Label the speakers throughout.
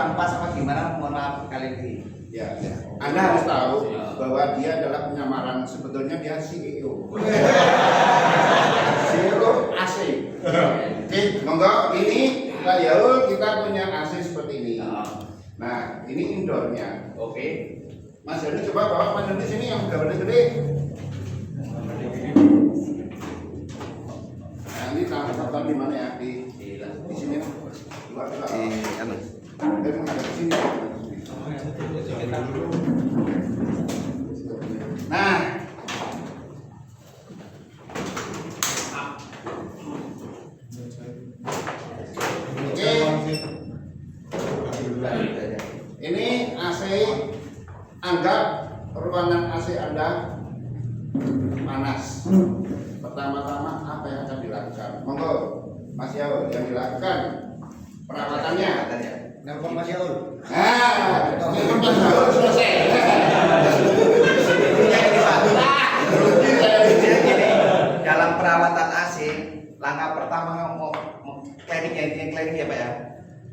Speaker 1: kurang pas apa gimana? Mohon maaf kali ini.
Speaker 2: Ya, Anda harus tahu bahwa dia adalah penyamaran, sebetulnya dia CEO. CEO AC. Oke, monggo ini Pak Yaul, kita punya AC seperti ini. Nah, ini indoornya.
Speaker 1: Oke.
Speaker 2: Mas Joni coba bawa panel di sini yang udah gede. Nah, ini tambah di mana ya? Di sini. Coba.
Speaker 3: Anu.
Speaker 2: Ada di sini. Nah, oke. Ini AC, anggap ruangan AC Anda panas. Pertama-tama apa yang akan dilakukan? Monggo, Mas Yaul, yang dilakukan perawatannya.
Speaker 4: Nelpon Mas Yaul.
Speaker 2: Nah, nelpon Mas Yaul selesai.
Speaker 1: Gini, dalam perawatan AC, langkah pertama mau cleaning ya Pak ya.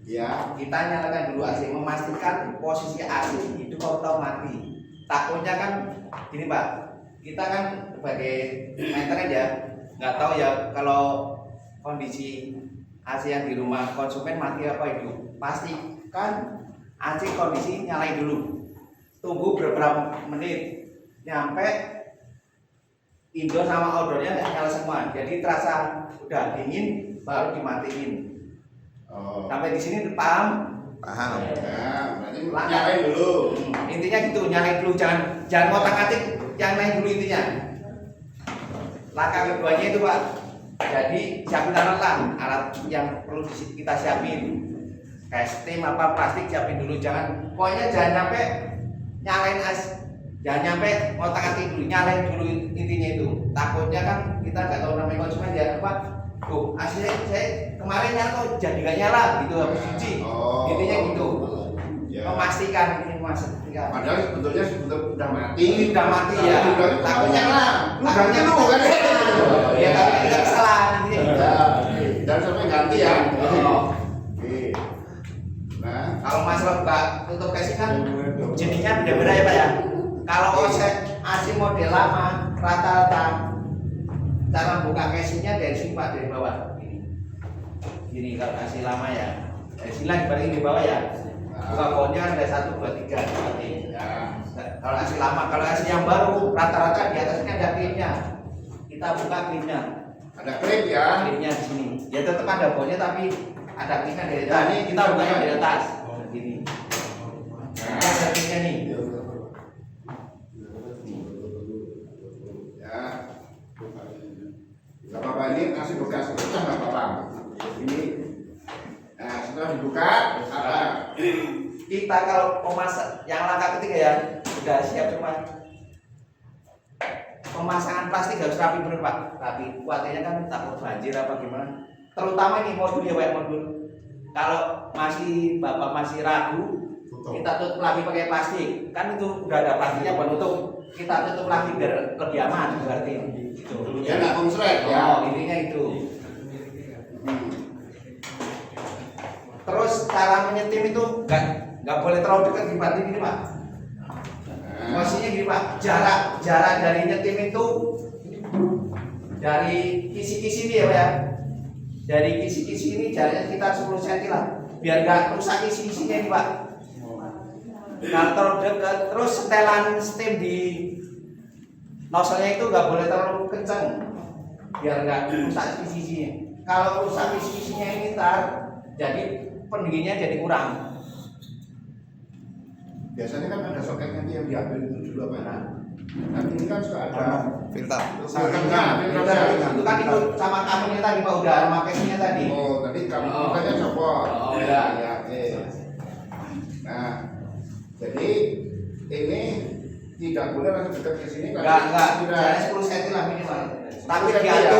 Speaker 2: Ya,
Speaker 1: Kita nyalakan dulu AC, memastikan posisi AC hidup atau mati. Takutnya kan gini Pak, kita kan sebagai maintenance ya, nggak tahu ya kalau kondisi AC yang di rumah konsumen mati apa hidup. Pastikan AC kondisi nyalain dulu. Tunggu beberapa menit, nyampe indoor sama outdoornya nyala semua. Jadi terasa udah dingin baru dimatiin.
Speaker 2: oh,
Speaker 1: Sampai di sini paham?
Speaker 3: Paham.
Speaker 2: ya, berarti nyalain dulu.
Speaker 1: Intinya gitu, nyalain dulu, jangan ngotak-atik, yang lain dulu intinya. Langkah keduanya itu Pak, jadi siapin alat yang perlu kita siapin, kayak steam apa plastik siapin dulu, pokoknya jangan sampai nyalain jangan sampai ngotak-atik dulu, nyalain dulu intinya itu. Takutnya kan kita nggak tahu namanya konsumen ya Pak. Tuh, aslinya saya kemarin nyala kok jadi gak nyala gitu habis cuci. Intinya gitu.
Speaker 2: Ya.
Speaker 1: Memastikan ini memastikan.
Speaker 2: Padahal sebetulnya udah mati.
Speaker 1: Udah mati ya.
Speaker 2: Takutnya lu ganti lu kan?
Speaker 1: Ya tapi kita kesalahan intinya gitu.
Speaker 2: Dan sampai ganti ya.
Speaker 1: Oh.
Speaker 2: Oke. Nah,
Speaker 1: Kalau masalah buka tutup casing kan jenisnya beda-beda ya Pak ya. Kalau OSEC AC model lama rata-rata cara buka casingnya dari sini Pak, dari bawah. Gini kalau AC lama ya. Dari sini lagi balik di bawah ya. Buka pohonnya kan ada 1, 2, 3 seperti.
Speaker 2: ya.
Speaker 1: Kalau AC lama, kalau AC yang baru rata-rata di atasnya ada klipnya. Kita buka klipnya.
Speaker 2: Ada klip ya.
Speaker 1: Klipnya di sini. Ya tetap ada pohonnya tapi ada klipnya dari atas.
Speaker 2: Nah, ini
Speaker 1: Kita bukanya dari atas. Gini.
Speaker 2: Nah,
Speaker 1: Ada klipnya nih.
Speaker 2: ya. Gak apa-apa, ini kasih bekas pecah gak apa-apa. Ini. Nah, setelah dibuka, apa?
Speaker 1: Kita kalau memasak yang langkah ketiga ya sudah siap cuma pemasangan plastik harus rapi bener Pak, rapi. Kuatnya kan takut banjir apa gimana. Terutama ini modul ya Pak, modul. Kalau Bapak masih ragu, kita tutup lagi pakai plastik. Kan itu udah ada plastiknya penutup. Kita tutup lagi biar lebih aman berarti. Gitu.
Speaker 2: Ya nggak konslet ya.
Speaker 1: Oh, intinya itu. Terus cara menyetim itu nggak boleh terlalu dekat di batin ini Pak. Posisinya gini Pak, jarak dari nyetim itu dari kisi-kisi ini ya Pak ya. Dari kisi-kisi ini jaraknya sekitar 10 cm lah, biar nggak rusak kisi-kisinya ini Pak. Nah terlalu dekat, terus setelan steam di nozzle-nya itu nggak boleh terlalu kencang, biar nggak rusak kisi-kisinya. Kalau rusak kisi-kisinya ini jadi pendinginnya jadi kurang.
Speaker 2: Biasanya kan ada soketnya yang diambil itu dulu apa ya? Nanti ini kan suka ada
Speaker 3: Filter.
Speaker 2: filternya,
Speaker 1: Itu kan ikut sama kabelnya tadi Pak, udah sama case-nya tadi.
Speaker 2: Oh, tadi kamu filternya copot.
Speaker 1: Oh,
Speaker 2: ya, ya, oke. Nah, jadi ini tidak boleh langsung dekat ke sini.
Speaker 1: Enggak,
Speaker 2: Sudah.
Speaker 1: jaraknya 10 cm lah minimal. Tapi
Speaker 2: 10 cm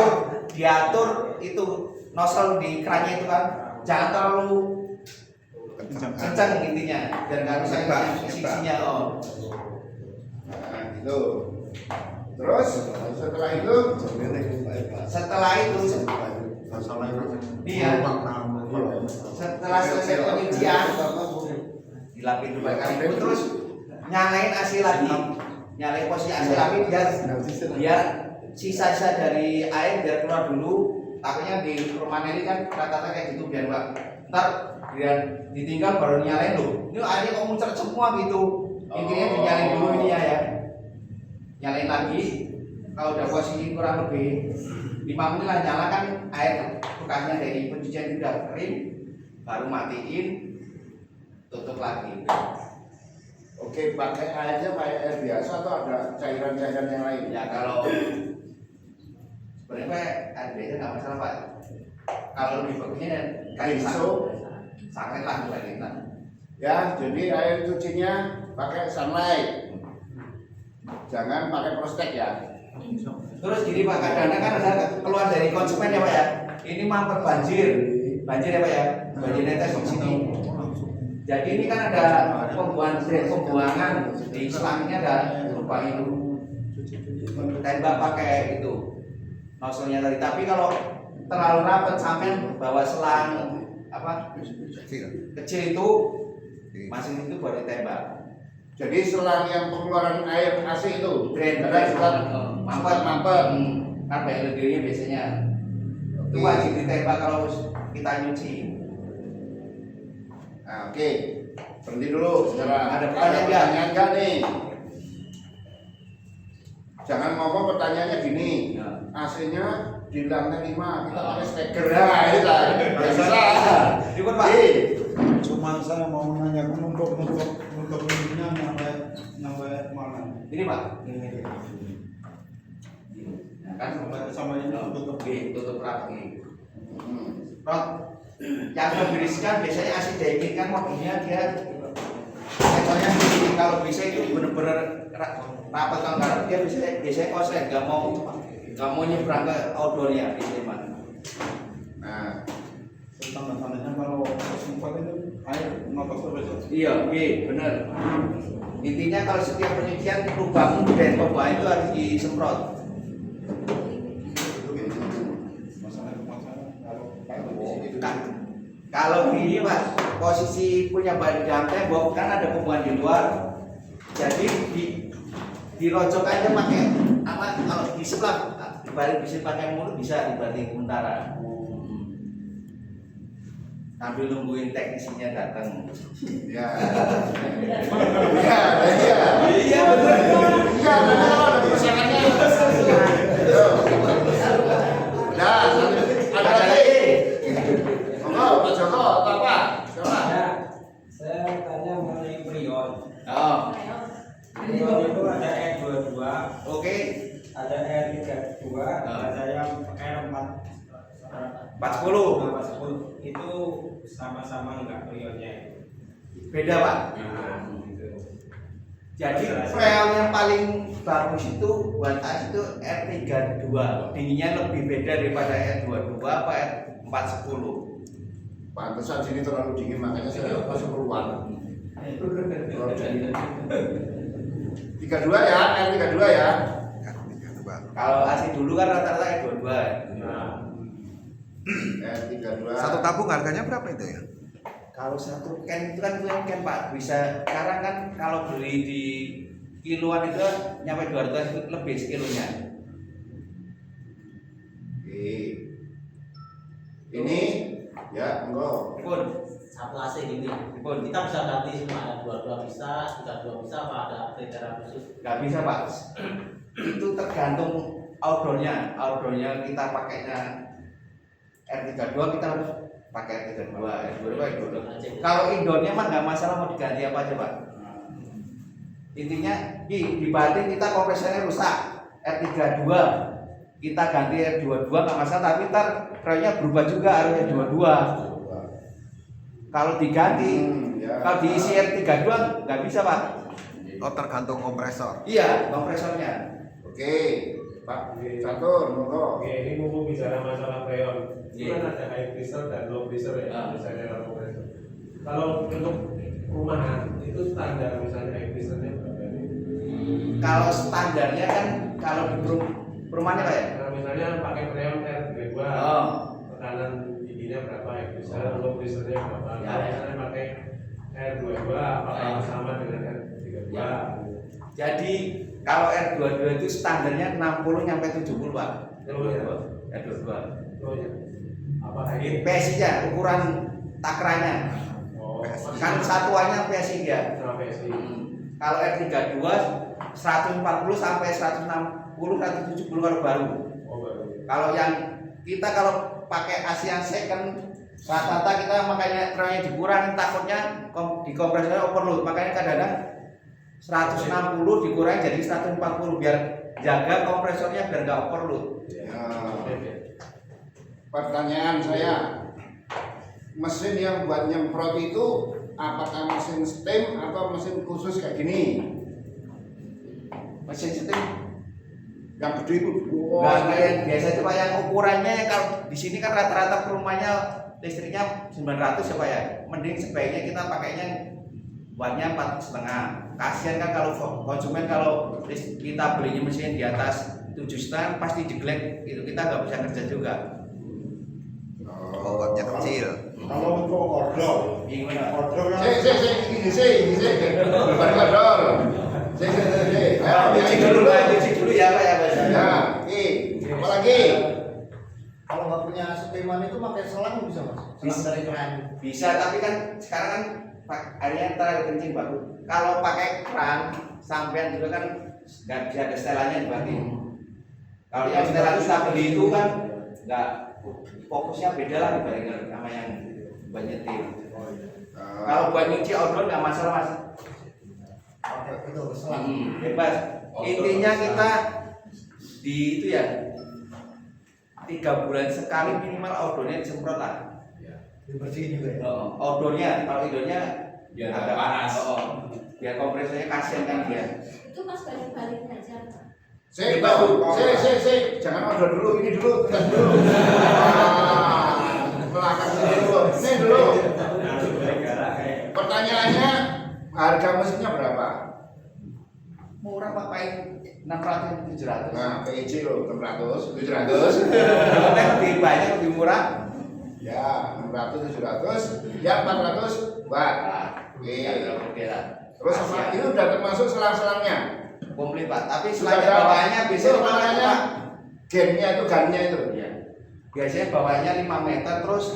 Speaker 1: diatur itu nozzle di kerannya itu kan jangan terlalu kencang intinya biar nggak rusak sisinya. Oh.
Speaker 2: Nah, gitu. Terus setelah itu
Speaker 1: Iya. Setelah selesai pencucian dilapin dulu pakai kain terus nyalain AC lagi, nyalain posisi AC lagi biar sisa-sisa dari air biar keluar dulu. Takutnya di rumah ini kan rata-rata kayak gitu biar Pak. Ntar biar ditinggal baru nyalain loh. Ini airnya kok muncrat semua gitu. Intinya dinyalain dulu ini ya. Nyalain lagi. Kalau udah posisi kurang lebih 5 menit lah nyalakan air bekasnya dari pencucian udah kering, baru matiin, tutup lagi.
Speaker 2: Oke, pakai airnya kayak air biasa atau ada cairan-cairan yang lain?
Speaker 1: Ya kalau sebenarnya air biasa nggak masalah Pak. Kalau lebih bagusnya dan kayak sangat lah buat kita.
Speaker 2: Ya, jadi air cucinya pakai sunlight. Jangan pakai prostek ya.
Speaker 1: Terus gini Pak, kadang-kadang kan ada keluar dari konsumen ya Pak ya. Ini mampet banjir ya Pak ya. Banjir netes di sini. Jadi ini kan ada pembuangan di selangnya ada lubang itu. Tembak pakai itu nozzle-nya tadi. Tapi kalau terlalu rapat sampai bawa selang apa kecil itu masih itu baru ditembak.
Speaker 2: Jadi selang yang pengeluaran air AC itu
Speaker 1: Drain,
Speaker 2: ada selang
Speaker 1: mampet. Kan BLD-nya biasanya itu wajib ditembak kalau kita nyuci.
Speaker 2: Nah, oke. Berhenti dulu sekarang.
Speaker 1: Ada pertanyaan
Speaker 2: enggak nih? Jangan ngomong pertanyaannya gini.
Speaker 1: Ya.
Speaker 2: AC-nya di lantai 5 kita pakai steker. Nah, itu lah. Bisa.
Speaker 1: Ribut Pak.
Speaker 4: Cuma saya mau menanyakan untuk linknya sampai mana?
Speaker 1: Ini Pak. Ini. Nah, kan
Speaker 4: Sama ini
Speaker 1: tutup rapi. Rod yang lebih riskan biasanya AC dingin kan mobilnya dia sensornya gini. Kalau bisa itu benar-benar rapat kan dia biasanya konslet nggak mau nyebrang ke outdoornya biasanya Pak.
Speaker 2: Nah,
Speaker 4: tanda-tandanya kalau sempat itu air ngotot terus.
Speaker 1: Iya, benar. Intinya kalau setiap pencucian lubang dan pembuangan itu harus disemprot. Kalau gini Pak, posisi punya bahan dalam tembok kan ada pembuangan di luar. Jadi dirojok aja pakai apa? Kalau di sebelah dibalik bisa pakai mulut bisa dibanting sementara. Sambil nungguin teknisinya datang.
Speaker 2: ya. Iya,
Speaker 1: betul.
Speaker 2: Iya, benar ada persyaratannya. Nah, ada lagi. Monggo, Pak Joko, apa? Coba.
Speaker 3: Saya tanya mengenai prion.
Speaker 1: Oh,
Speaker 3: Prion itu ada R22,
Speaker 1: oke.
Speaker 3: ada R32, ada yang R4
Speaker 1: 40.
Speaker 3: itu sama-sama enggak prionnya?
Speaker 1: Beda Pak.
Speaker 3: Nah, gitu.
Speaker 1: Jadi freon yang paling bagus itu buat AC itu R32. Dinginnya lebih beda daripada R22 apa R410.
Speaker 2: Pantesan sini terlalu dingin makanya saya pas keluar. 32 ya, R32 ya.
Speaker 1: Kalau AC dulu kan rata-rata R22.
Speaker 2: R32.
Speaker 5: Satu tabung harganya berapa itu ya?
Speaker 1: Kalau satu can itu kan can Pak, bisa sekarang kan kalau beli di kiloan itu nyampe 200 lebih sekilonya.
Speaker 2: Oke. Ini ya, enggak.
Speaker 1: Pun,
Speaker 6: satu AC gini.
Speaker 1: pun
Speaker 6: Kita bisa ganti semua, ada 22 bisa, 32 bisa, apa ada kriteria khusus?
Speaker 1: nggak bisa Pak. Itu tergantung outdoornya. Outdoornya kita pakainya R32 kita harus pakai R32, R22. Kalau indoornya mah nggak masalah mau diganti apa aja Pak. Intinya di batin kita kompresornya rusak R32, kita ganti R22 nggak masalah, tapi ntar freonnya berubah juga arahnya 22. Kalau diganti,
Speaker 2: ya.
Speaker 1: kalau diisi R32 nggak bisa Pak.
Speaker 5: Oh, tergantung kompresor.
Speaker 1: Iya, kompresornya.
Speaker 2: Oke, Pak Catur, monggo.
Speaker 7: Oke, ini mumpung bicara masalah freon. Itu
Speaker 1: Iya.
Speaker 7: kan ada high pressure dan low pressure ya,
Speaker 1: Ah.
Speaker 7: misalnya kalau kompresor. Kalau untuk rumahan itu standar misalnya high pressure-nya berapa ini?
Speaker 1: Kalau standarnya kan kalau di perumahannya Pak ya.
Speaker 7: Nah, misalnya pakai freon R32,
Speaker 1: Oh.
Speaker 7: tekanan tingginya berapa high pressure, low pressure-nya berapa?
Speaker 1: Ya.
Speaker 7: Kalau misalnya pakai R22 apakah sama dengan R32?
Speaker 1: Ya. Jadi kalau R22 itu standarnya 60 sampai 70 Pak. R22.
Speaker 7: Oh ya. Apakah ini?
Speaker 1: PSI-nya ukuran takranya.
Speaker 7: Oh,
Speaker 1: Kan satuannya PSI ya.
Speaker 7: sama PSI.
Speaker 1: Kalau R32 140 sampai 160 170 kalau baru.
Speaker 7: Oh baru.
Speaker 1: Kalau yang kita kalau pakai AC yang second rata-rata kita makanya terangnya dikurangi takutnya di kompresornya overload, makanya kadang-kadang 160 dikurangi jadi 140 biar jaga kompresornya biar nggak overload.
Speaker 2: Ya. Pertanyaan saya, mesin yang buat nyemprot itu apakah mesin steam atau mesin khusus kayak gini?
Speaker 1: Mesin steam
Speaker 2: Yang gede itu.
Speaker 1: nggak kayak yang biasa itu Pak, yang ukurannya kalau di sini kan rata-rata perumahannya listriknya 900 ya Pak ya. Mending sebaiknya kita pakainya buatnya 4,5. Kasihan kan kalau konsumen kalau kita belinya mesin di atas 7,5 pasti jelek, itu kita nggak bisa kerja juga.
Speaker 5: Bobotnya kecil.
Speaker 4: Kalau untuk order,
Speaker 1: Gimana?
Speaker 4: order kan
Speaker 2: Ini bukan kodol. Ayo,
Speaker 1: Cuci dulu ya Pak ya Pak.
Speaker 2: Ya, apa lagi?
Speaker 8: Kalau nggak punya seteman itu pakai selang bisa mas? Selang dari keran.
Speaker 1: Bisa, tapi kan sekarang kan airnya terlalu kencing Pak. Kalau pakai keran sampean juga kan nggak bisa ada setelannya berarti. Kalau yang setelan kita beli itu kan nggak fokusnya beda lah dibandingkan sama yang buat nyetir. Kalau buat nyuci outdoor nggak masalah Mas.
Speaker 8: Oke, itu selang.
Speaker 1: Bebas. Intinya kita di itu ya 3 bulan sekali minimal outdoornya disemprot lah.
Speaker 8: Dibersihin juga ya.
Speaker 1: Outdoornya, kalau indoornya
Speaker 3: Biar
Speaker 1: agak
Speaker 3: agak panas.
Speaker 1: biar kompresornya kasihan kan dia.
Speaker 9: Itu mas balik-balik aja Pak.
Speaker 2: Jangan order dulu, ini dulu, tes dulu. Pelakar dulu, ini dulu. Pertanyaannya, harga mesinnya berapa?
Speaker 1: Murah Pak, paling 600 700.
Speaker 2: Nah, PIC loh, 600, 700.
Speaker 1: Lebih banyak lebih murah.
Speaker 2: Ya, 600, 700, ya 400 watt. Oke.
Speaker 1: Oke lah.
Speaker 2: Terus sama ini udah termasuk selang-selangnya.
Speaker 1: Komplit Pak, tapi
Speaker 2: Sudah
Speaker 1: selain
Speaker 2: ada-
Speaker 1: bawahnya
Speaker 2: itu
Speaker 1: biasanya
Speaker 2: namanya
Speaker 1: Pak.
Speaker 2: gennya itu gannya itu.
Speaker 1: Iya. Biasanya bawahnya 5 meter terus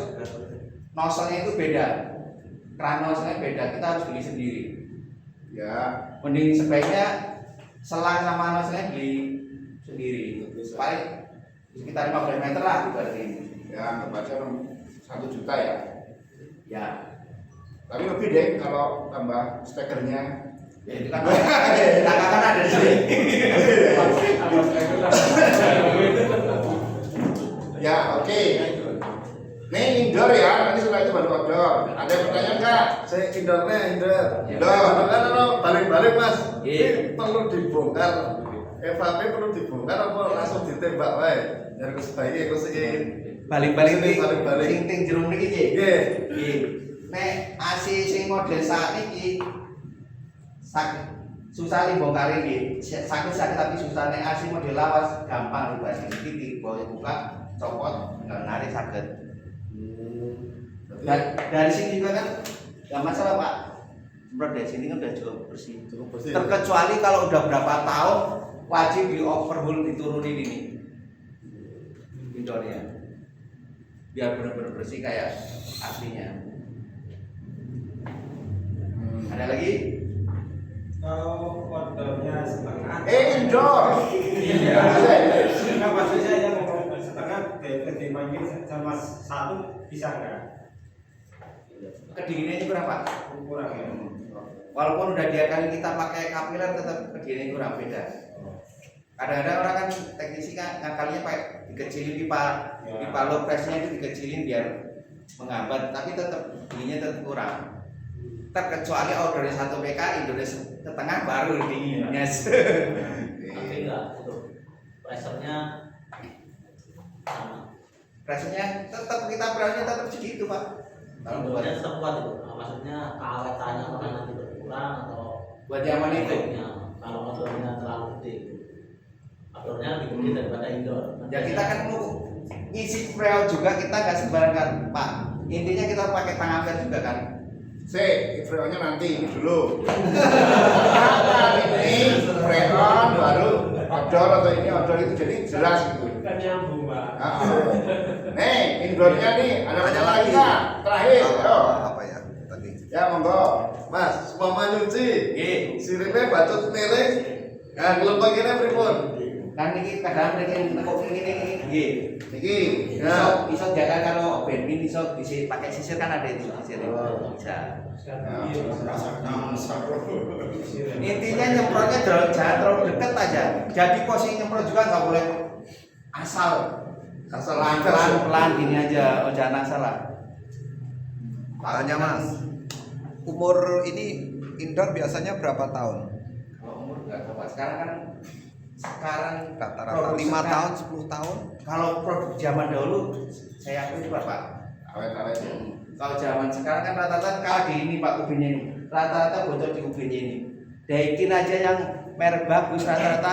Speaker 1: nozzle-nya itu beda. Keran nozzle-nya beda, kita harus beli sendiri.
Speaker 2: Ya,
Speaker 1: Mending sebaiknya selang sama nozzle-nya beli sendiri. Paling sekitar 15 meter lah berarti.
Speaker 2: ya anggap aja 1 juta ya.
Speaker 1: Ya,
Speaker 2: Tapi lebih deh kalau tambah stekernya.
Speaker 1: ya itu kan kita kan ada di sini.
Speaker 2: Ya, oke. Nih indoor ya, nanti setelah itu baru outdoor. Ada yang pertanyaan nggak?
Speaker 4: saya indoornya indoor.
Speaker 2: Indoor.
Speaker 4: Kan balik-balik mas.
Speaker 1: Iya.
Speaker 4: Ini perlu dibongkar. FAP perlu dibongkar apa langsung ditembak wae? Biar sebaiknya aku sih.
Speaker 1: Balik-balik iki
Speaker 4: Balik-balik.
Speaker 1: sing jerung niki nggih.
Speaker 4: Nggih.
Speaker 1: Nggih. Nek AC sing model saat iki susah dibongkar iki. Sakit tapi susah. Nek AC model lawas gampang dibahas iki dibuka copot tinggal narik sakit. Dan dari sini juga kan nggak masalah Pak. Semprot dari sini kan udah cukup bersih.
Speaker 4: Cukup bersih.
Speaker 1: Terkecuali kalau udah berapa tahun wajib di overhaul diturunin ini indoornya biar benar-benar bersih kayak aslinya. Ada lagi?
Speaker 3: Kalau ordernya setengah.
Speaker 2: Indoor.
Speaker 3: Iya. Enggak maksudnya yang setengah dari sama satu bisa enggak?
Speaker 1: Kedinginannya berapa?
Speaker 3: Kurang ya.
Speaker 1: Walaupun udah diakalin kita pakai kapiler tetap kedinginannya kurang beda. Kadang-kadang orang kan teknisi kan ngakalinya pakai dikecilin pipa low pressure itu dikecilin biar menghambat, tapi tetap dinginnya tetap kurang. Terkecuali ordernya 1 PK, Indonesia setengah baru dinginnya.
Speaker 6: Tapi enggak untuk pressure-nya sama.
Speaker 1: Pressure-nya tetap kita berani tetap segitu Pak. Kalau buat
Speaker 6: Indoornya tetap kuat itu. Nah, maksudnya keawetannya apakah nanti berkurang atau
Speaker 1: buat yang mana itu?
Speaker 6: efeknya kalau outdoornya terlalu gede. Outdoornya lebih gede daripada indoor.
Speaker 1: Ya kita kan mau ngisi freon juga kita nggak sembarangan Pak. Intinya kita pakai tangan juga kan.
Speaker 2: freonnya nanti ini dulu. Kenapa ini freon baru odor atau ini odor itu jadi jelas gitu.
Speaker 7: Kan nyambung, Pak.
Speaker 2: Nih, indoornya nih ada masalah lagi nggak? Terakhir, ayo.
Speaker 5: Apa ya tadi?
Speaker 2: Ya monggo.
Speaker 4: Mas, semua nyuci.
Speaker 1: Nggih.
Speaker 4: Sirine batut miring. Nah, kelompok ini pripun?
Speaker 1: Kan iki kadang mriki kok ngene nggih.
Speaker 2: Niki,
Speaker 1: Iso jaga kalau bensin iso bisa pakai sisir kan ada itu sisir. Bisa. Intinya nyemprotnya jangan terlalu dekat aja. Jadi posisi nyemprot juga nggak boleh asal pelan gini aja, jangan asal lah.
Speaker 5: Tanya Mas, umur ini indoor biasanya berapa tahun?
Speaker 1: Kalau umur nggak apa. Sekarang
Speaker 5: Rata-rata
Speaker 1: produk
Speaker 5: 5
Speaker 1: sekarang-
Speaker 5: tahun, 10 tahun?
Speaker 1: Kalau produk zaman dahulu saya akui berapa?
Speaker 2: awet-awet.
Speaker 1: Kalau zaman sekarang kan rata-rata kalah di ini Pak ubinnya ini. Rata-rata bocor di ubinnya ini. Daikin aja yang merek bagus rata-rata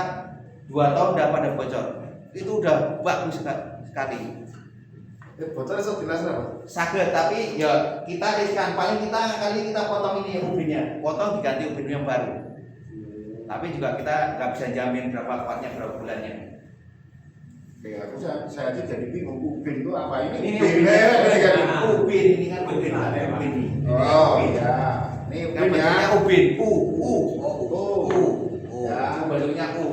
Speaker 1: 2 tahun udah pada bocor. Itu udah bagus sekali.
Speaker 4: Bocor iso dilas apa?
Speaker 1: Saged tapi ya kita riskan paling kita potong ini ubinnya, potong diganti ubin yang baru. Tapi juga kita nggak bisa jamin berapa kuatnya berapa bulannya.
Speaker 2: Oke, saya aja jadi bingung ubin itu apa ini?
Speaker 1: Ini
Speaker 2: Ubin,
Speaker 1: ubin,
Speaker 2: ya.
Speaker 1: ubin ini kan ubin.
Speaker 2: Oh ya, ini
Speaker 1: Yang
Speaker 2: ubin ya.
Speaker 1: bentuknya ubin,
Speaker 2: Ya,
Speaker 1: bentuknya U.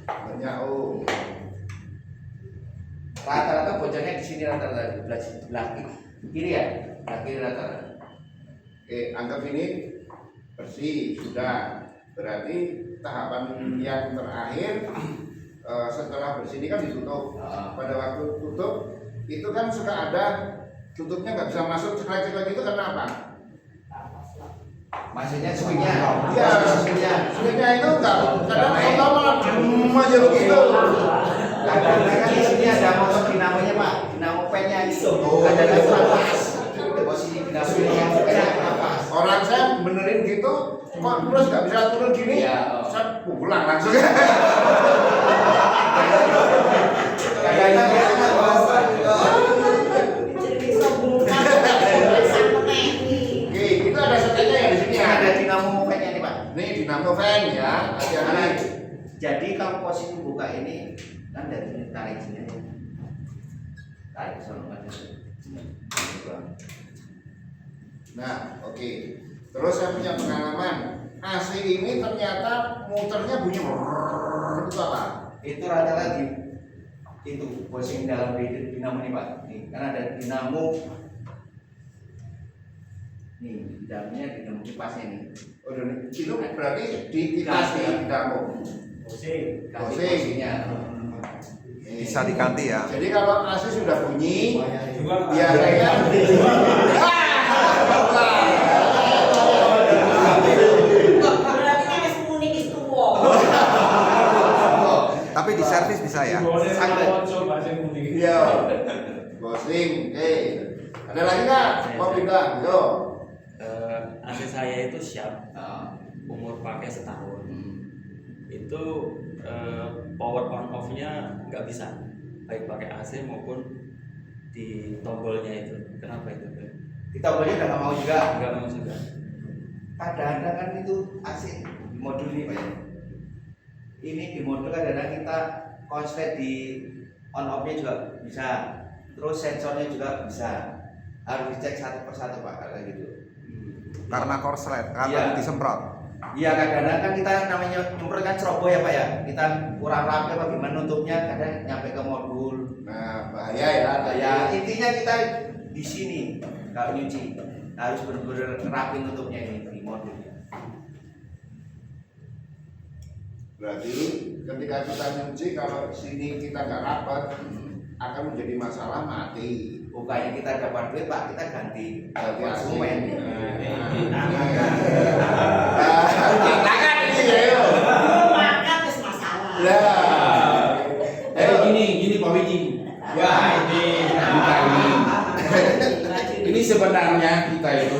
Speaker 2: banyak
Speaker 1: Rata-rata bocornya di sini rata-rata di sebelah kiri ya, sebelah kiri rata-rata.
Speaker 2: Oke, anggap ini bersih sudah. Berarti tahapan yang terakhir setelah bersih ini kan ditutup. Pada waktu tutup itu kan suka ada tutupnya nggak bisa masuk ceklek-ceklek itu kenapa?
Speaker 1: Maksudnya swingnya,
Speaker 2: Iya, swingnya itu nggak kadang kotor malah dum aja begitu.
Speaker 1: kadang-kadang kan di sini ada motor dinamonya Pak, dinamo pennya itu. Kadang-kadang pas, posisi dinamonya yang pennya pas.
Speaker 2: Orang saya benerin gitu, kok terus nggak bisa turun gini?
Speaker 1: Iya.
Speaker 2: Saya pulang langsung.
Speaker 1: Kadang-kadang
Speaker 2: Oke, itu ada setnya ya di sini
Speaker 1: ini
Speaker 2: ya.
Speaker 1: ada dinamo pennya nih Pak.
Speaker 2: Ini dinamo fan ya,
Speaker 1: Nah,
Speaker 2: hati-hati.
Speaker 1: jadi kalau posisi buka ini kan dari sini tarik sini aja. Tarik sama aja.
Speaker 2: Nah, oke. Terus saya punya pengalaman. AC ini ternyata muternya bunyi brrrr, itu apa?
Speaker 1: Itu rata-rata di itu posisi dalam dinamo nih Pak. Nih, kan ada dinamo. Nih, di dalamnya dinamo kipasnya nih.
Speaker 2: Oh, itu berarti di kipas di dinamo.
Speaker 1: Kasih
Speaker 2: Posisi.
Speaker 1: posisinya.
Speaker 5: Bisa diganti ya?
Speaker 2: Jadi kalau AC sudah bunyi,
Speaker 3: Juga
Speaker 2: biasanya
Speaker 5: Tapi di servis bisa ya?
Speaker 2: iya. Bosing, ada lagi nggak? Mau pindah? Yo.
Speaker 10: AC saya itu siap,
Speaker 1: Ah,
Speaker 10: umur pakai setahun. Itu power on off-nya nggak bisa, baik pakai AC maupun di tombolnya itu. Kenapa itu?
Speaker 1: di tombolnya udah nggak mau juga.
Speaker 10: Nggak mau juga.
Speaker 1: Kadang-kadang kan itu asik di modul ini Pak ya. Ini di modul kadang-kadang kita konslet di on off-nya juga bisa. Terus sensornya juga bisa. Harus dicek satu persatu Pak kayak gitu.
Speaker 5: Karena korslet,
Speaker 1: Iya.
Speaker 5: karena disemprot.
Speaker 1: Iya kadang-kadang kan kita namanya nyemprot kan ceroboh ya Pak ya. Kita kurang rapi apa gimana nutupnya kadang nyampe ke modul.
Speaker 2: Nah, bahaya ya.
Speaker 1: Ya intinya kita di sini kalau nyuci harus benar-benar rapi nutupnya ini di modulnya.
Speaker 2: Berarti ketika kita nyuci kalau sini kita nggak rapat akan menjadi masalah mati.
Speaker 1: Bukannya kita dapat duit Pak, kita ganti konsumen.
Speaker 2: Tangan ini ya yo.
Speaker 11: Gini Pak Wiji. Ya ini ini sebenarnya kita itu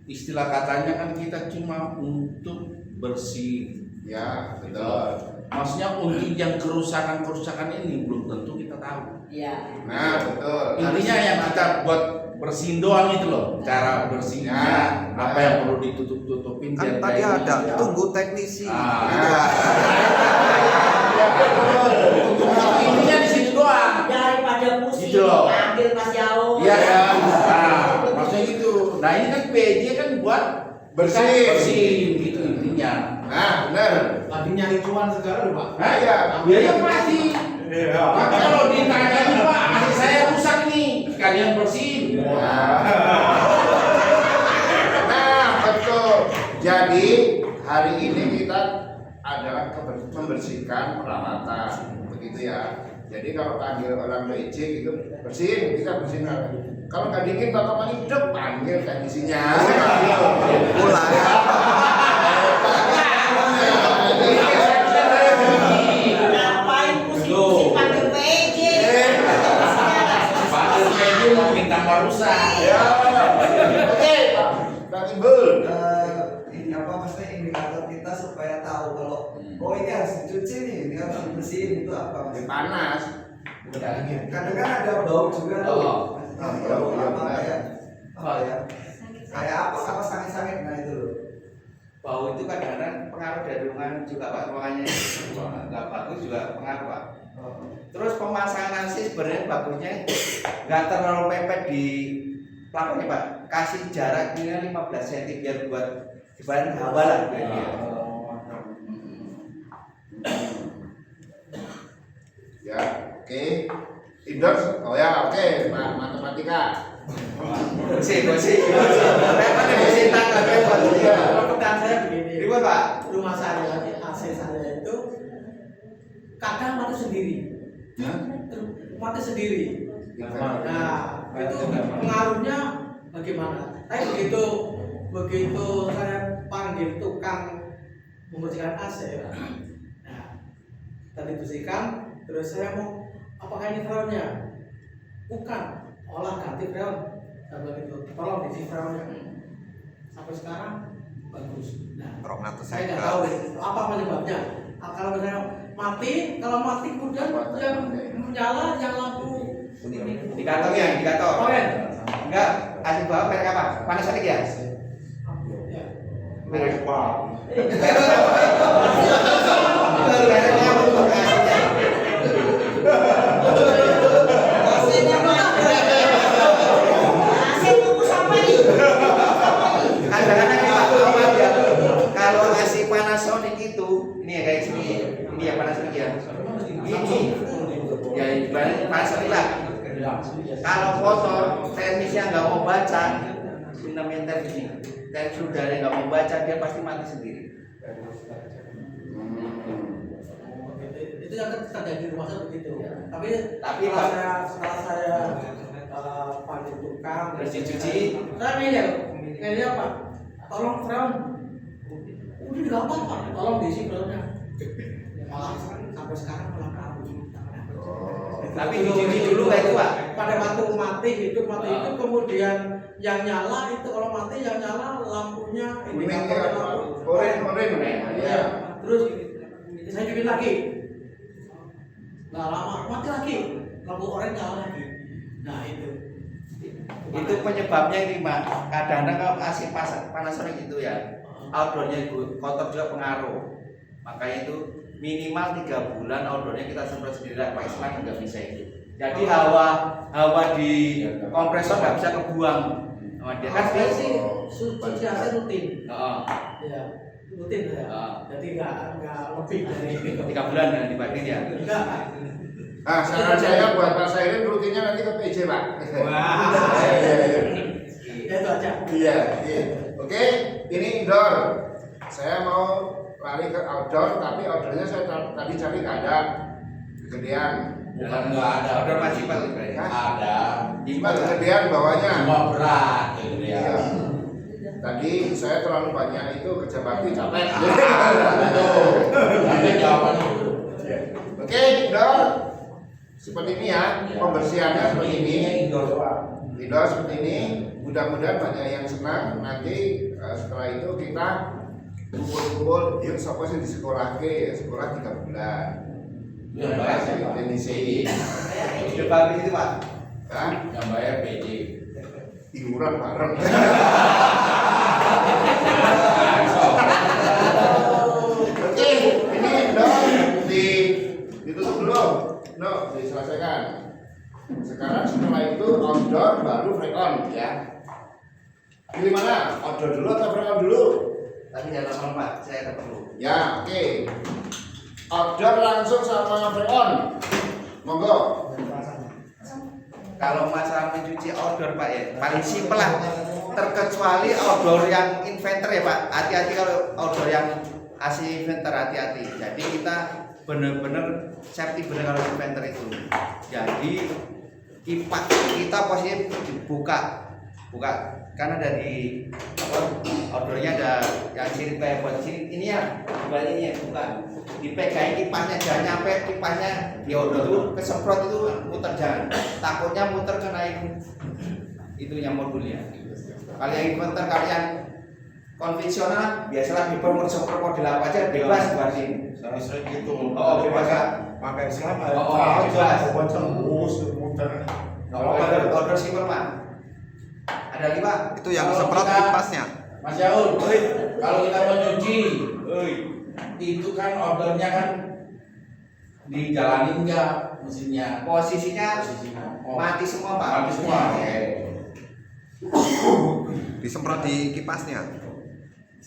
Speaker 11: istilah katanya kan kita cuma untuk bersih.
Speaker 2: Ya, betul.
Speaker 11: Maksudnya untuk yang kerusakan ini belum tentu kita tahu.
Speaker 9: Iya.
Speaker 2: Nah, betul.
Speaker 11: Intinya yang kita buat bersihin doang itu loh, cara bersihnya, apa yang perlu ditutup-tutupin.
Speaker 5: Kan tadi ada, tunggu teknisi.
Speaker 11: Intinya di situ doang.
Speaker 6: Daripada pusing,
Speaker 11: Gitu loh.
Speaker 6: ambil Mas Yao.
Speaker 11: Iya kan? Nah, maksudnya gitu. Nah ini kan PJ kan buat bersih gitu intinya.
Speaker 2: Nah, benar.
Speaker 7: Lagi nyari cuan sekarang Pak.
Speaker 2: Nah, ya.
Speaker 11: Biaya pasti. Maka kalau ditanya Pak, AC saya rusak nih, sekalian bersihin.
Speaker 2: Nah, betul. Jadi hari ini kita adalah membersihkan peralatan, begitu ya. Jadi kalau panggil orang PJ gitu bersihin, kita bersihin. Kalau nggak dingin tatapan hidup panggil teknisinya.
Speaker 5: Pulang.
Speaker 6: Ngapain pusing-pusing panggil PJ?
Speaker 11: Panggil PJ makin tambah rusak.
Speaker 2: Ya. Oke, Pak Timbul.
Speaker 12: Ini apa maksudnya indikator kita supaya tahu kalau oh ini harus dicuci nih, ini harus dibersihin itu apa?
Speaker 2: Panas.
Speaker 12: Kadang kan ada bau juga tuh. Bau
Speaker 2: iya,
Speaker 12: apa
Speaker 2: benar.
Speaker 12: ya? Apa ya? Kayak apa sama sangit-sangit nah itu loh.
Speaker 1: Bau itu kadang-kadang pengaruh dari ruangan juga Pak, ruangannya nggak bagus juga pengaruh Pak. Terus pemasangan sih sebenarnya bagusnya nggak terlalu mepet di plafonnya Pak, kasih jarak minimal 15 cm biar buat ibarat hawa lah.
Speaker 2: Ya, oke. Indoor, oh ya, oke. Matematika.
Speaker 1: Bersih. Repotnya bersih tangga repot.
Speaker 6: Pertanyaan saya begini.
Speaker 1: Ribut Pak.
Speaker 6: Rumah saya AC saya itu kadang mati sendiri. Mati sendiri. Nah, itu pengaruhnya bagaimana? Tapi begitu saya panggil tukang membersihkan AC, nah, tadi bersihkan, terus saya mau apakah ini freonnya? Bukan, olah ganti freon. Saya bilang gitu, tolong diisi freonnya. Sampai sekarang bagus. Nah, saya nggak tahu apa penyebabnya. Kalau misalnya mati, kalau mati kemudian yang menyala, yang lampu
Speaker 1: Indikator.
Speaker 6: Oh ya.
Speaker 1: Enggak, kasih bawah merek apa? Panasonic ya? Merek apa? Mereknya untuk AC-nya. Kadang-kadang kalau AC Panasonic itu, ini ya kayak sini, ini ya Panasonic ya. Ini ya ibaratnya Panasonic lah. Kalau kotor, teknisnya nggak mau baca, namanya teknis udara nggak mau baca, dia pasti mati sendiri.
Speaker 6: Itu yang terjadi di rumah saya begitu. Tapi
Speaker 1: Pak,
Speaker 6: setelah saya panggil tukang
Speaker 1: terus dicuci,
Speaker 6: saya ngeyel apa? Tolong freon. Udah nggak apa-apa, tolong diisi freonnya. Malah sampai sekarang malah kabur.
Speaker 1: tapi dicuci dulu kayak itu Pak.
Speaker 6: Pada waktu mati hidup kemudian yang nyala itu kalau mati yang nyala lampunya indikator lampu
Speaker 2: Oren.
Speaker 6: ya. Terus saya hidupin lagi. Nggak lama mati lagi, lampu oren nyala lagi. Nah
Speaker 1: Itu penyebabnya ini Pak. Kadang-kadang kalau AC Panasonic itu ya, outdoornya kotor juga pengaruh. Makanya itu minimal 3 bulan outdoornya kita semprot sendiri, pakai selang nggak bisa itu. Jadi hawa di kompresor nggak bisa kebuang. Dia kan
Speaker 6: saya sih suci AC rutin.
Speaker 1: Ya,
Speaker 6: rutin ya. Jadi nggak lebih dari
Speaker 1: 3 bulan ya dipakai ya.
Speaker 6: Enggak.
Speaker 2: Nah, saran saya buat Pak Sairin rutinnya nanti ke PJ Pak.
Speaker 6: Wah. Itu aja.
Speaker 2: Iya. Oke, ini indoor. Saya mau lari ke outdoor, tapi outdoornya saya tadi cari nggak ada kegedean.
Speaker 11: Bukan nggak ada.
Speaker 1: Outdoor masih paling baik.
Speaker 11: Ada.
Speaker 2: Cuma kegedean bawahnya.
Speaker 11: Cuma berat kegedean.
Speaker 2: Iya. Tadi saya terlalu banyak itu kerja bakti capek.
Speaker 11: Betul. Tapi jawabannya.
Speaker 2: Oke, indoor. Seperti ini ya, pembersihannya seperti ini. Indoor seperti ini. Mudah-mudahan banyak yang senang. Nanti setelah itu kita kumpul-kumpul yang siapa sih di sekolah sekolah 3 bulan.
Speaker 11: Yang bayar siapa?
Speaker 2: Indonesia.
Speaker 1: Itu Pak itu Pak.
Speaker 2: Hah?
Speaker 11: Yang bayar PJ.
Speaker 2: iuran bareng. Oke, ini ditutup dulu. No, diselesaikan. Sekarang setelah itu outdoor baru free on ya. Pilih mana? Outdoor dulu atau free on dulu?
Speaker 1: Tapi jangan lama-lama, saya tak perlu.
Speaker 2: Ya, oke. Outdoor langsung sama free on. Monggo.
Speaker 1: Kalau masalah mencuci outdoor Pak ya, paling simpel lah. Terkecuali outdoor yang inverter ya Pak. Hati-hati kalau outdoor yang AC inverter, hati-hati. Jadi kita benar-benar safety benar kalau inverter itu. Jadi kipas kita posisinya dibuka, karena dari outdoornya ada yang sirip kayak buat sini ini ya, baliknya bukan. Dipegang kipasnya jangan nyampe kipasnya di outdoor itu kesemprot itu muter jangan. Takutnya muter kena itunya modulnya. Kalau yang inverter, kalau yang konvensional biasalah pipa semprot model apa aja bebas berarti.
Speaker 3: Sering gitu.
Speaker 1: Oh, bebas Pak.
Speaker 3: Pakai selang
Speaker 1: bebas.
Speaker 3: Buat tembus muter.
Speaker 1: Kalau outdoor simpel Pak. Ada 5.
Speaker 5: Itu yang
Speaker 11: Kalau
Speaker 5: semprot
Speaker 11: kita-
Speaker 5: kipasnya.
Speaker 11: Mas Yaul, kalau kita mau nyuci, itu kan ordernya kan dijalanin nggak mesinnya?
Speaker 1: Posisinya
Speaker 11: Oh,
Speaker 1: mati semua Pak.
Speaker 11: mati semua. Oke.
Speaker 5: Disemprot di kipasnya.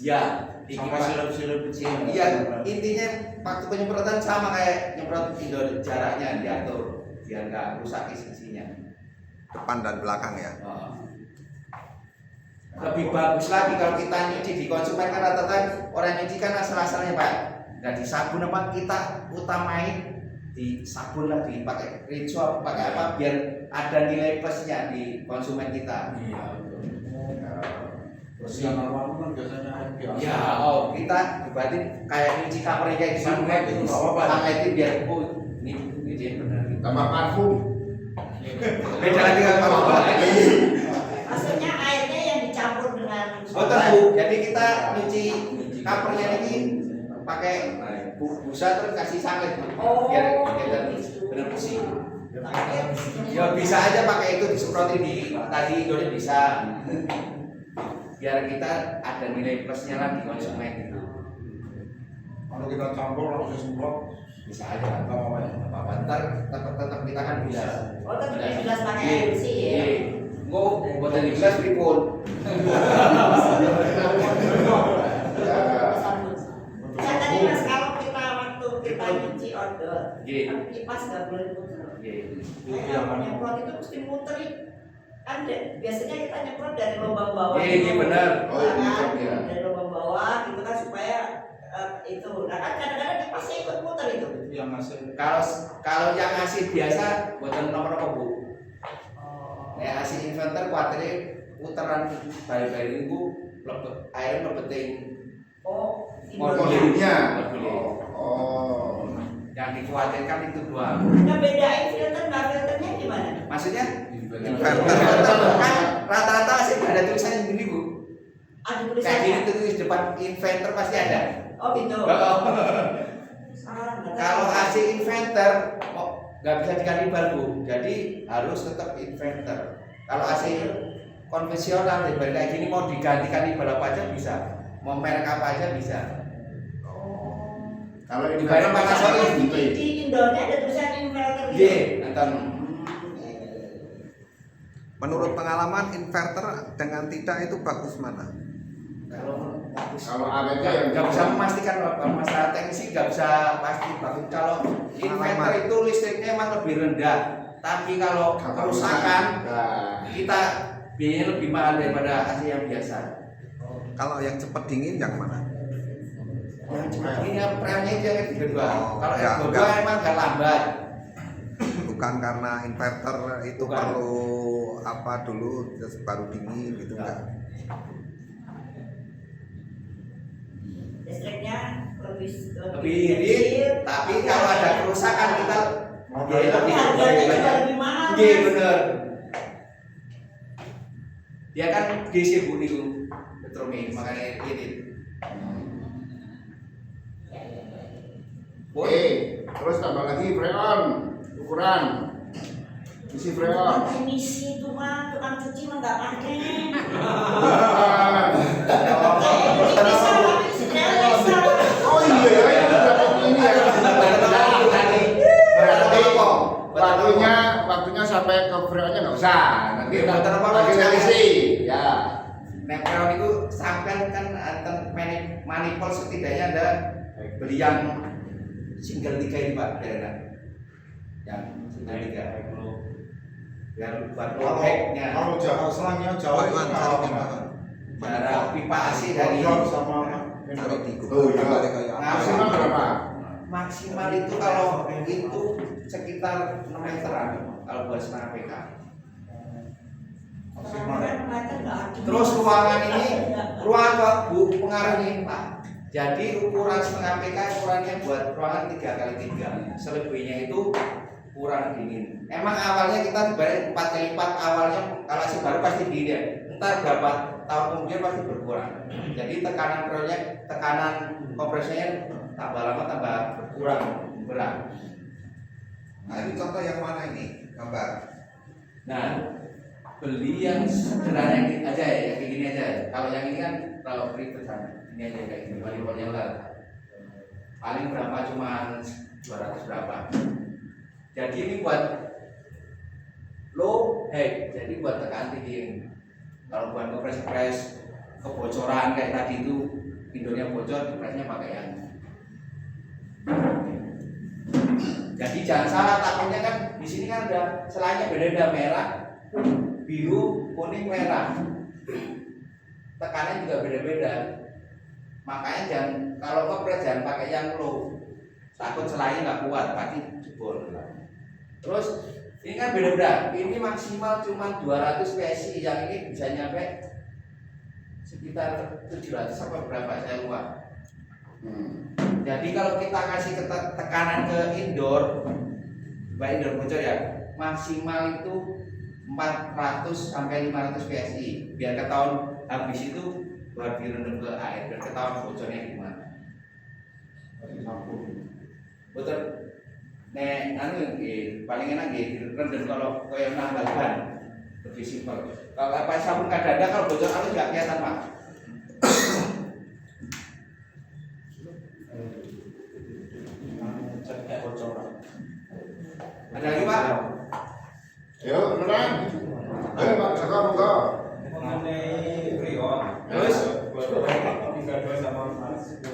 Speaker 1: Ya, di
Speaker 11: Sama
Speaker 1: kipas.
Speaker 11: sirup-sirup kecil.
Speaker 1: Iya, intinya waktu penyemprotan sama kayak nyemprot indoor, jaraknya diatur biar nggak rusak isinya.
Speaker 5: Depan dan belakang ya.
Speaker 1: Lebih bagus lagi kalau kita nyuci di konsumen kan rata-rata orang nyuci kan asal-asalnya Pak. Nah di sabun apa kita utamain di sabun lah, dipakai rinso pakai apa biar ada nilai plusnya di konsumen kita.
Speaker 11: Iya. Terus yang normal kan biasanya biasa.
Speaker 1: Ya, kita berarti kayak nyuci kamarnya kayak di
Speaker 11: Sunlight itu nggak apa-apa.
Speaker 1: Sunlight itu biar ini dia benar.
Speaker 2: Tambah parfum.
Speaker 1: Beda lagi kan kalau
Speaker 9: Maksudnya airnya yang dicampur dengan
Speaker 1: oh tentu. Jadi kita nyuci covernya ini pakai busa terus kasih sunlight biar benar bersih. Ya bisa aja pakai itu disemprotin di tadi indonya bisa. Biar kita ada nilai plusnya lagi konsumen gitu.
Speaker 3: Kalau kita campur langsung semprot.
Speaker 1: Bisa aja apa ntar tetap kita kan bisa.
Speaker 9: Oh, tetap di gelas pakai air bersih ya.
Speaker 1: Gue buat di gelas pripun.
Speaker 9: Ya tadi Mas kalau kita waktu kita nyuci outdoor, kan kipas nggak boleh muter. Yang nyemprot itu mesti muter kan biasanya kita nyemprot dari lubang bawah.
Speaker 1: Iya benar.
Speaker 9: Dari lubang bawah gitu kan supaya itu. Nah kan kadang-kadang kipasnya ikut muter itu.
Speaker 11: Yang ngasih.
Speaker 1: Kalau yang ngasih biasa buatan nomor apa Bu? Kayak ngasih inverter kuatirnya putaran balik-balik itu air lebetin.
Speaker 9: Oh,
Speaker 2: modulnya.
Speaker 1: Oh. Yang dikhawatirkan itu doang.
Speaker 9: Nah bedain filter nggak filternya gimana?
Speaker 1: Maksudnya?
Speaker 5: Inverter.
Speaker 1: Kan rata-rata sih ada tulisannya gini Bu.
Speaker 9: Ada
Speaker 1: Kayak
Speaker 9: tulisannya.
Speaker 1: gini tulis depan inverter pasti ada.
Speaker 9: Oh gitu.
Speaker 1: Kalau AC inverter nggak bisa diganti balbu, jadi harus tetap inverter. Kalau AC konvensional kayak gini mau digantikan balap aja bisa, mau merek apa aja bisa.
Speaker 2: Kalau ini
Speaker 1: Dibayar Panasonic
Speaker 9: Di indoornya ada tulisan inverter gitu.
Speaker 1: Iya, nonton.
Speaker 5: Menurut pengalaman inverter dengan tidak itu bagus mana?
Speaker 2: Kalau ABT yang
Speaker 1: Nggak bisa memastikan kalau masalah teknisi nggak bisa pasti bagus. Kalau inverter itu listriknya emang lebih rendah, tapi kalau kerusakan kita biayanya lebih mahal daripada AC yang biasa.
Speaker 5: Kalau yang cepat dingin yang mana?
Speaker 1: Yang cepat ini premnya itu yang kedua. Kalau
Speaker 5: ya,
Speaker 1: yang kedua emang agak lambat.
Speaker 5: Bukan karena inverter itu
Speaker 1: Bukan.
Speaker 5: perlu apa dulu terus baru dingin gitu enggak?
Speaker 9: Listriknya lebih
Speaker 1: irit, tapi kalau ada kerusakan kita biaya
Speaker 9: tapi
Speaker 1: lebih
Speaker 9: harganya juga
Speaker 1: banyak.
Speaker 9: lebih mahal.
Speaker 1: Iya
Speaker 9: Mas.
Speaker 1: benar. Dia kan DC Bu niku Petromi makanya irit.
Speaker 2: Oke, terus tambah lagi freon ukuran. isi freon.
Speaker 9: Emisi itu mah tukang cuci mah nggak pakai.
Speaker 2: Oh iya, ini ya. Berarti waktunya sampai ke freonnya nggak usah. Nanti lagi revisi. Ya.
Speaker 1: Nah, freon itu sampai kan manifold setidaknya ada beli yang single 3 ini Pak, ya. Yang single 3. Biar buat lobeknya.
Speaker 8: Kalau jarak selangnya jauh itu
Speaker 1: jarak pipa AC dari
Speaker 8: sama
Speaker 2: Maksimal berapa?
Speaker 1: maksimal itu kalau itu sekitar 6 meteran kalau buat setengah PK. Terus ruangan ini ruangan pengaruh ini Pak. Jadi ukuran setengah PK ukurannya buat ruangan 3x3. Selebihnya itu kurang dingin. Emang awalnya kita dibalik 4 kali lipat awalnya kalau si baru pasti dingin ya. Entar berapa tahun kemudian pasti berkurang. Jadi tekanan proyek, tekanan kompresinya tambah lama tambah berkurang berat.
Speaker 5: Nah ini contoh yang mana ini gambar?
Speaker 1: Nah beli yang sederhana aja ya, kayak gini aja. Kalau yang ini kan kalau ribet sana, ini aja kayak gini. Manifoldnya lah paling berapa cuma 200 berapa. Jadi ini buat low head, jadi buat tekan tinggi. Kalau buat ngepres kebocoran kayak tadi itu pindolnya bocor, presnya pakai yang. Jadi jangan salah, takutnya kan di sini kan ada selanya beda merah, biru, kuning, merah. Tekanannya juga beda-beda. Makanya jangan kalau ngepres jangan pakai yang low. Takut selanya nggak kuat, pasti jebol. Terus ini kan beda-beda. Ini maksimal cuma 200 PSI, yang ini bisa nyampe sekitar 700 sampai berapa saya lupa. Jadi kalau kita kasih tekanan ke indoor, baik indoor bocor ya, maksimal itu 400 sampai 500 PSI. Biar ketahuan habis itu baru direndam ke air, biar ketahuan bocornya gimana. Betul. Nek anu paling enak rendam kalau koyo nambal ban. Lebih simpel. Kalau apa sabun kadang kalau bocor halus enggak kelihatan, Pak. Ada lagi, Pak?
Speaker 2: Yuk, beneran. Ayo, Pak Joko, monggo.
Speaker 3: Mengenai freon,
Speaker 1: Terus
Speaker 3: 32 sama 10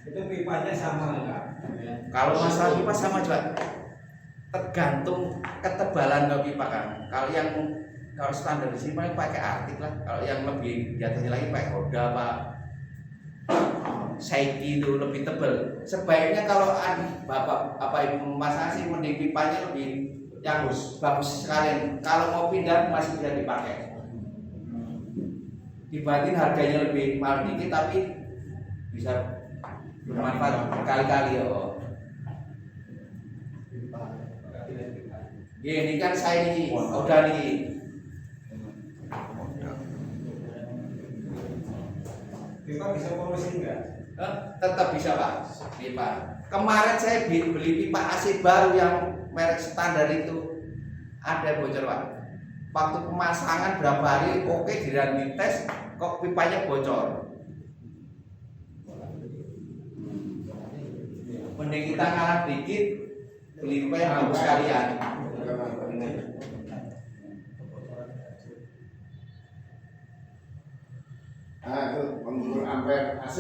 Speaker 3: itu pipanya sama enggak?
Speaker 1: Kalau masalah pipa sama juga, tergantung ketebalan pipa kan. Kalau standar di sini paling pakai artik lah. Kalau yang lebih di atasnya lagi pakai roda Pak. Saiki itu lebih tebal. Sebaiknya kalau bapak ibu memasang sih mending pipanya lebih yang bagus sekalian. Kalau mau pindah masih bisa dipakai. Dibanding harganya lebih mahal dikit tapi bisa bermanfaat berkali-kali ya. Ini kan saya nih, udah nih.
Speaker 3: Pipa bisa polusi enggak?
Speaker 1: Tetap bisa Pak. Pipa. Kemarin saya beli pipa AC baru yang merek standar itu ada bocor Pak. Waktu pemasangan berapa hari oke di running test kok pipanya bocor. Mending kita ngalah dikit beli pipa yang bagus sekalian.
Speaker 2: Nah, itu mengukur ampere AC.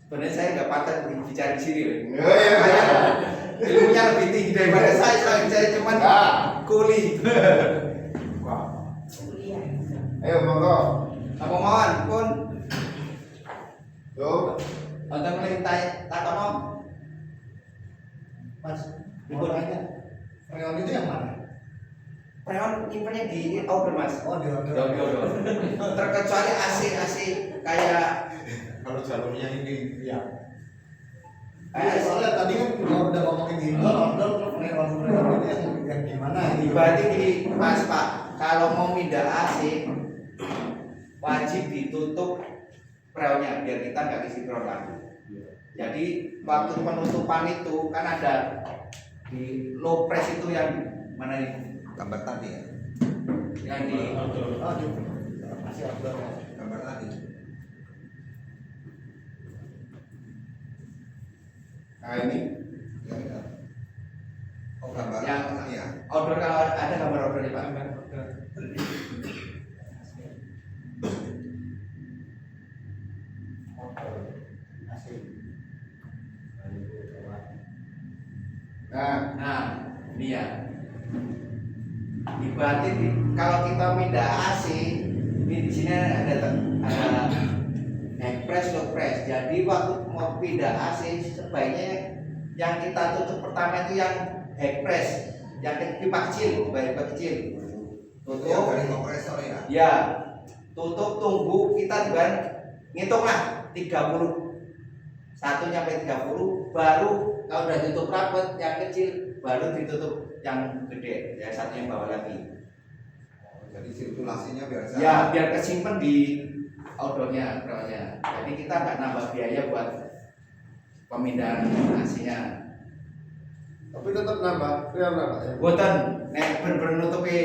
Speaker 1: Sebenarnya saya nggak patah bicara di sini.
Speaker 2: Iya.
Speaker 1: Ilmunya lebih tinggi daripada saya cuma kuli.
Speaker 2: Ayo monggo.
Speaker 1: Apa mauan pun?
Speaker 2: Tuh.
Speaker 1: Untuk melintai takono. Mas, ikut aja.
Speaker 8: Freon itu yang mana?
Speaker 1: Freon nyimpennya di outdoor Mas.
Speaker 8: Oh di order.
Speaker 1: Terkecuali AC kayak
Speaker 8: Kalau jalurnya ini ya.
Speaker 4: Soalnya tadi kan kalau udah ngomongin indoor, outdoor, freon itu yang gimana?
Speaker 1: Berarti gini Mas Pak, kalau mau pindah AC wajib ditutup freonnya biar kita nggak isi freon lagi. Jadi waktu penutupan itu kan ada di low press itu yang mana ini?
Speaker 5: Gambar tadi ya.
Speaker 1: Yang di
Speaker 5: Gambar tadi.
Speaker 2: Nah ini
Speaker 5: Ya. Oh, gambar
Speaker 1: yang
Speaker 5: ya.
Speaker 1: outdoor, kalau ada gambar outdoor Pak. Nah, ini ya. Berarti kalau kita pindah AC, ini di sini ada high press, low press. Jadi waktu mau pindah AC sebaiknya yang kita tutup pertama itu yang high press, yang pipa kecil, pipa kecil. Tutup
Speaker 5: Dari kompresor ya.
Speaker 1: Ya, tutup, tunggu kita juga ngitunglah 30. 1 sampai 30, baru kalau udah ditutup rapat yang kecil baru ditutup yang gede, ya 1 yang bawah lagi.
Speaker 5: Jadi sirkulasinya biar
Speaker 1: Ya, biar kesimpan di outdoornya, freonnya. Jadi kita nggak nambah biaya buat pemindahan AC-nya.
Speaker 4: Tapi tetap nambah freon apa ya?
Speaker 1: Boten, nek bener-bener nutupi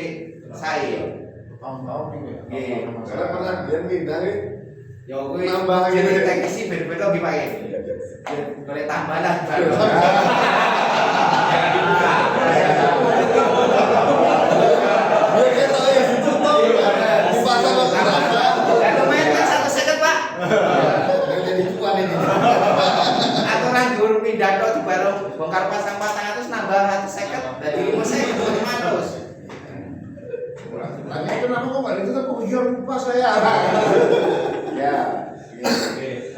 Speaker 1: saya.
Speaker 8: Tahun-tahun nih ya.
Speaker 1: Iya.
Speaker 4: Karena pernah dia pindah nih.
Speaker 1: Ya kuwi
Speaker 4: Nambah
Speaker 1: jadi
Speaker 4: gitu.
Speaker 1: teknisi beda-beda lagi Pak. Boleh tambah lah baru. Jangan dibuka.
Speaker 4: Dia kira ya ditutup. Dipasang ke kerasa.
Speaker 1: Dan lumayan kan 1 second Pak.
Speaker 4: Jadi cuan ini.
Speaker 1: Aturan guru pindah kok di baru bongkar pasang 400 nambah 1 second. Dari 5 second 500.
Speaker 2: Tanya kenapa kok nggak ditutup? Oh iya lupa saya. Ya.
Speaker 7: Oke,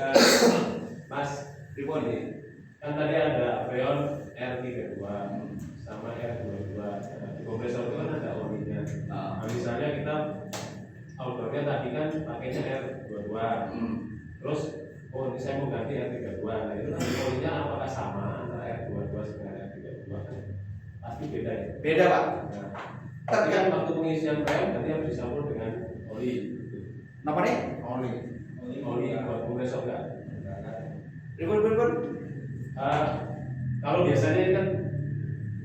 Speaker 7: Mas Ribon nih, kan tadi ada freon R32 sama R22. Di kompresor itu kan ada olinya. Nah, misalnya kita outdoornya tadi kan pakainya R22. Terus oh ini saya mau ganti R32. Nah itu olinya apakah sama antara R22 dengan R32? Pasti beda ya.
Speaker 1: Beda Pak.
Speaker 7: Nah, tapi kan waktu pengisian freon nanti harus dicampur dengan oli.
Speaker 1: Kenapa nih?
Speaker 7: Oli buat kompresor enggak?
Speaker 1: Ribut.
Speaker 7: Kalau biasanya kan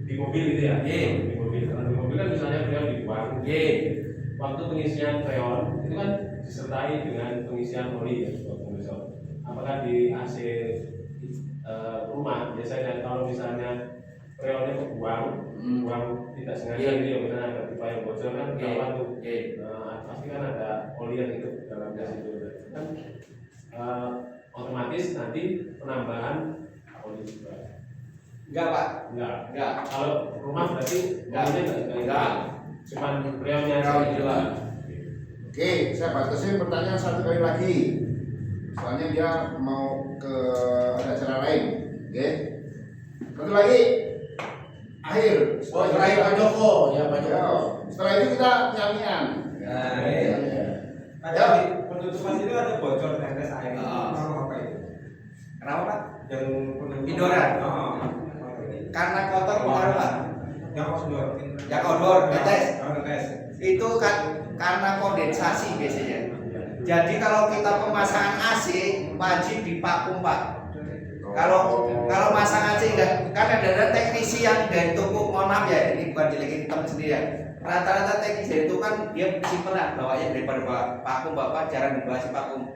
Speaker 7: di mobil gitu ya.
Speaker 1: Iya.
Speaker 7: Di mobil. Kalau di mobil kan misalnya freon dibuang.
Speaker 1: Iya.
Speaker 7: Waktu pengisian freon itu kan disertai dengan pengisian oli ya buat kompresor. Apakah di AC rumah biasanya kalau misalnya freonnya kebuang, buang tidak sengaja gitu ya, misalnya ada pipa yang bocor kan ketahuan tuh. Pasti kan ada oli yang hidup dalam gas itu kan otomatis nanti penambahan oli juga.
Speaker 1: Enggak Pak.
Speaker 7: Enggak. Kalau rumah berarti olinya enggak. Cuman freonnya
Speaker 1: juga.
Speaker 2: Oke, saya batasin pertanyaan 1 kali lagi. Soalnya dia mau ke ada acara lain. Oke. 1 lagi. Akhir.
Speaker 8: Terakhir Pak Joko, ya Pak Joko.
Speaker 2: Setelah itu kita nyanyian.
Speaker 3: Ada di penutupan itu ada bocor tetes air. Apa itu?
Speaker 1: Kenapa Pak?
Speaker 3: Yang penutupan.
Speaker 1: Indoran. Karena kotor pengaruh Pak.
Speaker 3: Yang outdoor.
Speaker 1: Yang outdoor, tetes.
Speaker 3: Tetes.
Speaker 1: Itu kan karena kondensasi biasanya. Jadi kalau kita pemasangan AC wajib divakum Pak. Kalau masang AC enggak, kan ada teknisi yang dari toko, mohon maaf ya, ini bukan jelekin teman sendiri ya. Rata-rata teknisi itu kan dia simpen lah bawanya daripada vakum Bapak jarang dibahas vakum.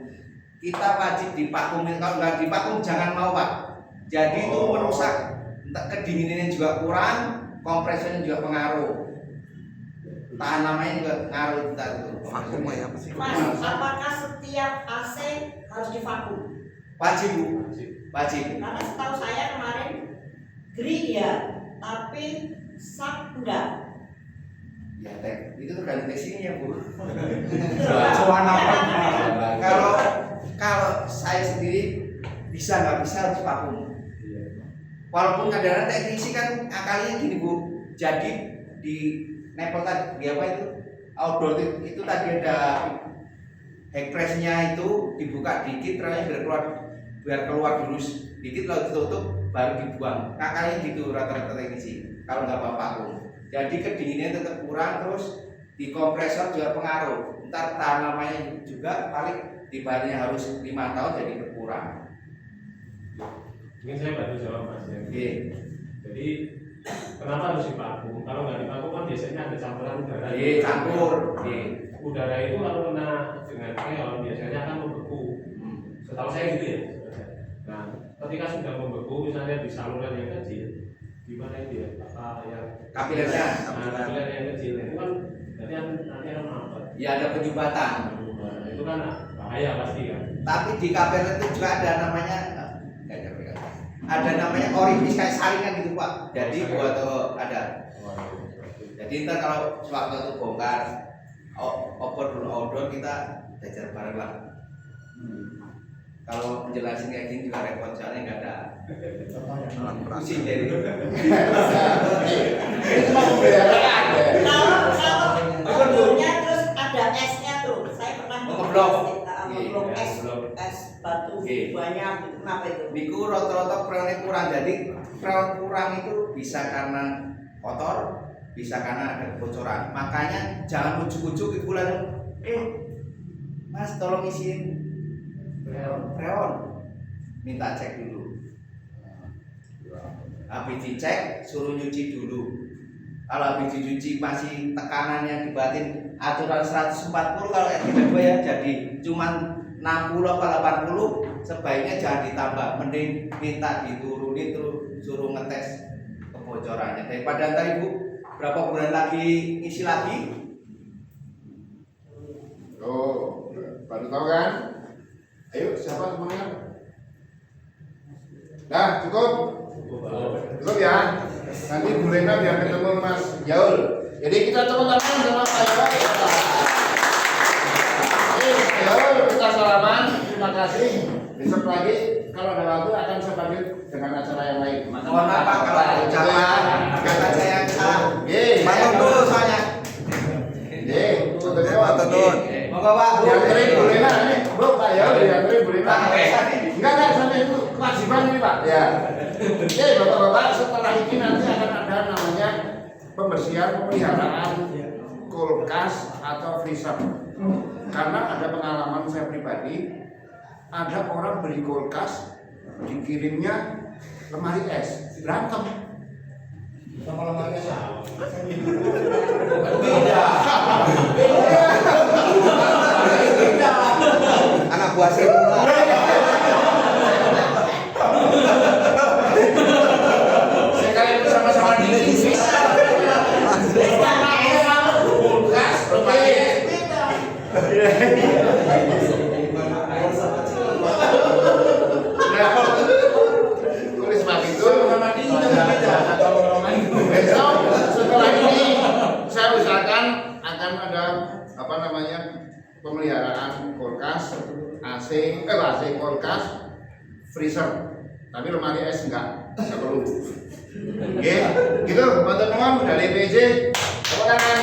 Speaker 1: Kita wajib divakum, kalau nggak divakum jangan mau Pak. Jadi itu merusak, kedinginannya juga kurang, kompresornya juga pengaruh. Tahan lamanya juga ngaruh itu.
Speaker 5: Vakum ya apa sih?
Speaker 9: Mas, apakah setiap AC harus divakum?
Speaker 1: Wajib Bu. Wajib.
Speaker 9: Karena setahu saya kemarin green ya, tapi sak enggak.
Speaker 1: Ya itu tergantung teknisnya Bu.
Speaker 3: Cuan apa?
Speaker 1: Kalau saya sendiri bisa nggak bisa harus vakum. Walaupun kadang-kadang teknisi kan akalnya gini Bu. Jadi di nepel tadi apa itu outdoor itu tadi ada high press-nya itu dibuka dikit ternyata biar keluar dulu dikit lalu ditutup baru dibuang. Akalnya gitu rata-rata teknisi. Kalau nggak vakum. Jadi kedinginannya tetap kurang, terus di kompresor juga pengaruh. ntar tahan lamanya juga paling dibayarnya harus 5 tahun jadi berkurang.
Speaker 7: Mungkin saya bantu jawab Mas ya. Jadi kenapa harus dipaku? Kalau nggak dipaku kan biasanya ada campuran udara.
Speaker 1: Campur.
Speaker 7: Udara itu kalau kena dengan freon biasanya akan membeku. Setahu saya gitu ya. Nah, ketika sudah membeku misalnya di saluran yang kecil, gimana itu ya? Yang
Speaker 1: kapilernya.
Speaker 7: Kapiler yang kecil itu kan nanti akan mampet.
Speaker 1: Ya ada penyumbatan.
Speaker 7: Itu kan bahaya pasti kan.
Speaker 1: Tapi di kapiler itu juga ada namanya orifice kayak saringan gitu Pak. Jadi buat ada. Jadi ntar kalau sewaktu itu bongkar open outdoor kita belajar bareng lah. Kalau menjelasin kayak gini juga repot soalnya nggak ada pusing jadi.
Speaker 9: Kalau outdoornya terus ada esnya tuh, saya pernah
Speaker 1: ngeblok
Speaker 9: es batu banyak, kenapa itu?
Speaker 1: Niku rata-rata freonnya kurang, jadi freon kurang itu bisa karena kotor, bisa karena ada kebocoran. Makanya jangan ujuk-ujuk di bulan Mas tolong isiin freon, minta cek dulu. Habis dicek suruh nyuci dulu. Kalau habis dicuci masih tekanannya dibatin aturan 140, kalau RT2 ya jadi cuman 60 apa 80, sebaiknya jangan ditambah, mending minta diturunin terus suruh ngetes kebocorannya. Daripada ntar Ibu berapa bulan lagi ngisi lagi.
Speaker 2: Oh, baru tahu kan? Ayo siapa semuanya? Nah, cukup ya. Nanti Bu Lena biar ketemu Mas Yaul. Jadi kita tepuk tangan sama Pak Yaul. Yaul, kita salaman. Terima kasih. Besok lagi kalau ada waktu akan saya panggil dengan acara yang lain.
Speaker 1: Mohon maaf Pak kalau ada ucapan kata saya yang salah. Matur dulu soalnya. Monggo Pak.
Speaker 2: Dianterin Bu Lena ini. Bu Pak Yaul dianterin Bu Lena. Enggak sampai itu kewajiban ini Pak. Ya. Oke Bapak-bapak, setelah ini nanti akan ada namanya pembersihan pemeliharaan kulkas atau freezer. Karena ada pengalaman saya pribadi, ada orang beli kulkas dikirimnya lemari es, berantem sama lemari es.
Speaker 1: Beda. Anak buah semula.
Speaker 2: Sekali bersama-sama di sini. Kulkas, lemari es. Oleh sebab itu, besok setelah ini saya usahakan akan ada pemeliharaan kulkas, AC kulkas, freezer. Tapi lemari es enggak perlu. Oke, gitu teman-teman dari PJ. Tepuk tangan.